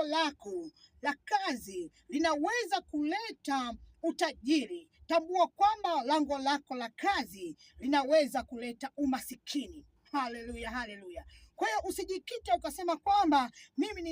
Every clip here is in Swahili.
lango lako la kazi linaweza kuleta utajiri, tambua kwamba lango lako la kazi linaweza kuleta umasikini. Haleluya, haleluya. Kwa hiyo usijikite ukasema kwamba mimi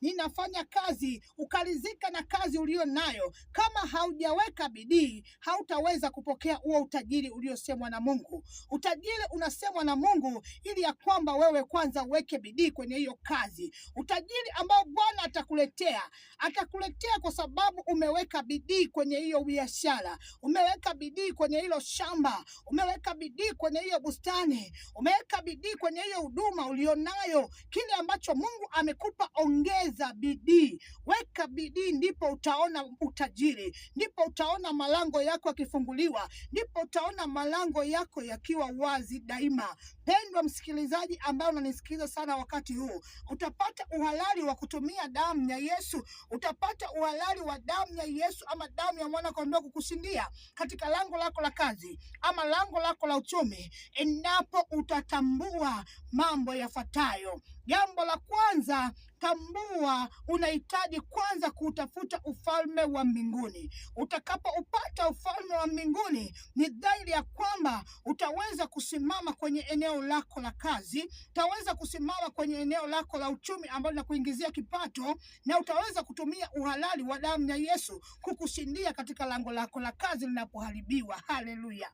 ninafanya kazi, ukaridhika na kazi ulio nayo. Kama haujaweka bidii, hautaweza kupokea huo utajiri uliosemwa na Mungu. Utajiri unasemwa na Mungu ili ya kwamba wewe kwanza uweke bidii kwenye hiyo kazi. Utajiri ambao Bwana atakuletea kwa sababu umeweka bidii kwenye hiyo biashara, umeweka bidii kwenye hilo shamba, umeweka bidii kwenye hiyo bustani, umeweka bidii kwenye hiyo huduma ulionayo. Kile ambacho Mungu amekupa, ongeza bidii, weka bidii, ndipo utaona utajiri, ndipo utaona malango yako yakifunguliwa, ndipo utaona malango yako yakiwa wazi daima. Pendwa msikilizaji ambaye unanisikiliza sana wakati huu, utapata uhalali wa kutumia damu ya Yesu, utapata uhalali wa damu ya Yesu ama damu ya mwana kondoo kukushindia katika lango lako la kazi ama lango lako la uchumi, endapo utatambua mambo yafuatayo. Jambo la kwanza, tambua unahitaji kwanza kutafuta ufalme wa mbinguni. Utakapoupata ufalme wa mbinguni, ni dhahiri ya kwamba utaweza kusimama kwenye eneo lako la kazi, utaweza kusimama kwenye eneo lako la uchumi ambalo linakuingizia kipato, na utaweza kutumia uhalali wa damu ya Yesu kukushindia katika lango lako la kazi linapoharibiwa. Haleluya.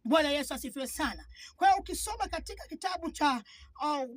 Bwana Yesu asifiwe sana. Kwa hiyo ukisoma katika kitabu cha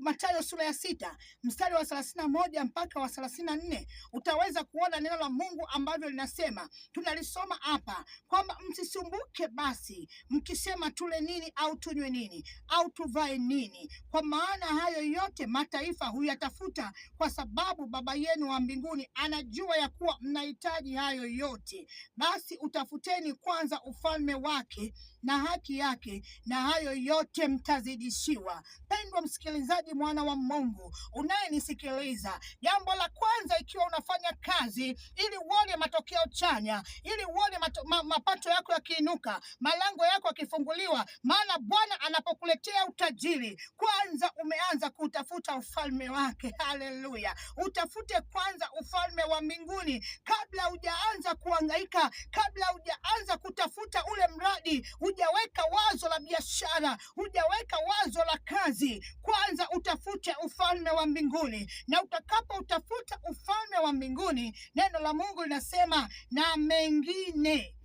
Mathayo sura ya 6 mstari wa 31 mpaka wa 34, utaweza kuona neno la Mungu ambavyo linasema. Tunalisoma hapa kwamba msisumbuke basi mkisema tule nini au tunywe nini au tuvae nini, kwa maana hayo yote mataifa huyatafuta, kwa sababu Baba yenu wa mbinguni anajua ya kuwa mnahitaji hayo yote. Basi utafuteni kwanza ufalme wake na haki yake, na hayo yote mtazidishiwa. Pendwa msikilizaji, mwana wa Mungu unayenisikiliza, jambo la kwanza, ikiwa unafanya kazi ili uone matokeo chanya, ili uone mapato yako yakiinuka, malango yako yakifunguliwa, maana Bwana anapokuletea utajiri, kwanza umeanza kutafuta ufalme wake. Haleluya. Utafute kwanza ufalme wa mbinguni kabla hujaanza kuhangaika, kabla hujaanza kutafuta ule mradi, hujaweka wazo la biashara, hujaweka wazo la kazi. Kwanza utafute ufalme wa mbinguni, na utakapo utafuta ufalme wa mbinguni, neno la Mungu linasema na mengine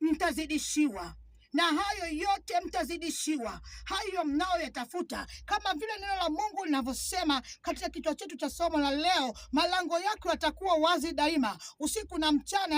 mtazidishiwa, na hayo yote mtazidishiwa, hayo mnao yatafuta. Kama vile neno la Mungu linavyosema katika kichwa chetu cha somo la leo, malango yako yatakuwa wazi daima, usiku na mchana,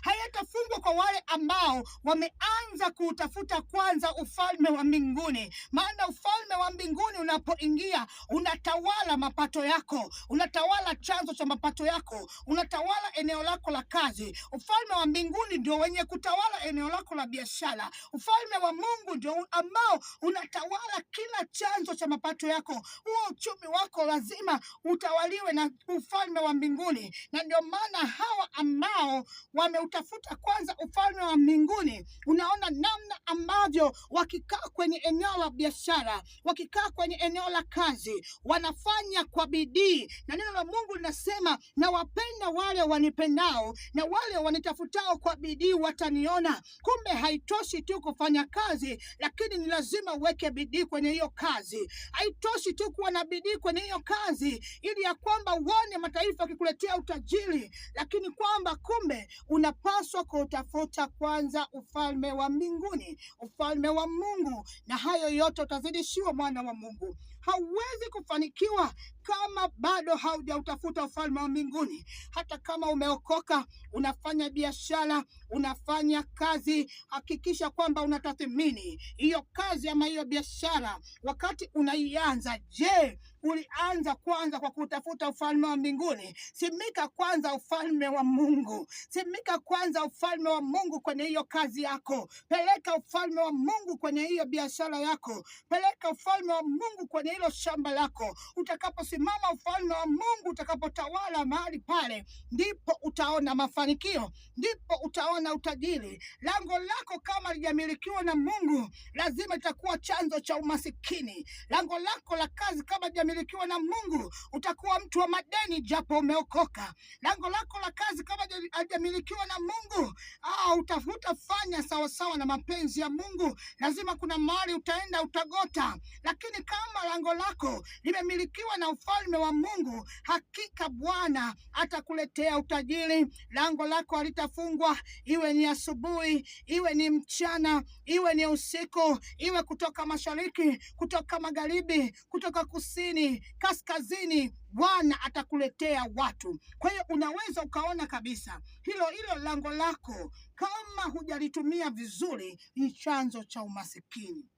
hayatafungwa kwa wale ambao wameanza kutafuta kwanza ufalme wa mbinguni. Maana ufalme wa mbinguni unapoingia, unatawala mapato yako, unatawala chanzo cha mapato yako, unatawala eneo lako la kazi. Ufalme wa mbinguni ndio wenye kutawala eneo lako la biashara. Ufalme wa Mungu ndio ambao unatawala kila chanzo cha mapato yako. Huo uchumi wako lazima utawaliwe na ufalme wa mbinguni. Na ndio maana hawa ambao wameutafuta kwanza ufalme wa mbinguni, unaona namna ambavyo wakikaa kwenye eneo la biashara, wakikaa kwenye eneo la kazi, wanafanya kwa bidii. Na neno la Mungu linasema, na wapenda wale wanipendao, na wale wanitafutao kwa bidii wataniona. Kumbe haitoshi tu kufanya kazi, lakini ni lazima uweke bidii kwenye hiyo kazi. Haitoshi tu kuwa na bidii kwenye hiyo kazi ili ya kwamba uone mataifa yakikuletea utajiri, lakini kwamba kumbe unapaswa kutafuta kwanza ufalme wa mbinguni, ufalme wa Mungu, na hayo yote utazidishiwa, mwana wa Mungu. Hauwezi kufanikiwa kama bado haujautafuta ufalme wa mbinguni. Hata kama umeokoka, unafanya biashara, unafanya kazi, hakikisha kwamba unatathmini hiyo kazi ama hiyo biashara wakati unaianza. Je, ulianza kwanza kwa kutafuta ufalme wa mbinguni? Simika kwanza ufalme wa Mungu. Simika kwanza ufalme wa Mungu kwenye hiyo kazi yako. Peleka ufalme wa Mungu kwenye hiyo biashara yako. Peleka ufalme wa Mungu kwenye hilo shamba lako. Utakaposimama ufalme wa Mungu, utakapotawala mahali pale, ndipo utaona mafanikio, ndipo utaona utajiri. Lango lako kama lijamilikiwa na Mungu, lazima itakuwa chanzo cha umasikini. Lango lako la kazi kama halijamilikiwa na Mungu, utakuwa mtu wa madeni japo umeokoka. Lango lako la kazi kama halijamilikiwa na Mungu, utafanya sawasawa na mapenzi ya Mungu. Lazima kuna mahali utaenda utagota, lakini kama lango lako limemilikiwa na ufalme wa Mungu, hakika Bwana atakuletea utajiri. Lango lako halitafungwa, iwe ni asubuhi, iwe ni mchana, iwe ni usiku, iwe kutoka mashariki, kutoka magharibi, kutoka kusini, kaskazini. Bwana atakuletea watu. Kwa hiyo unaweza ukaona kabisa hilo lango lako kama hujalitumia vizuri ni chanzo cha umasikini.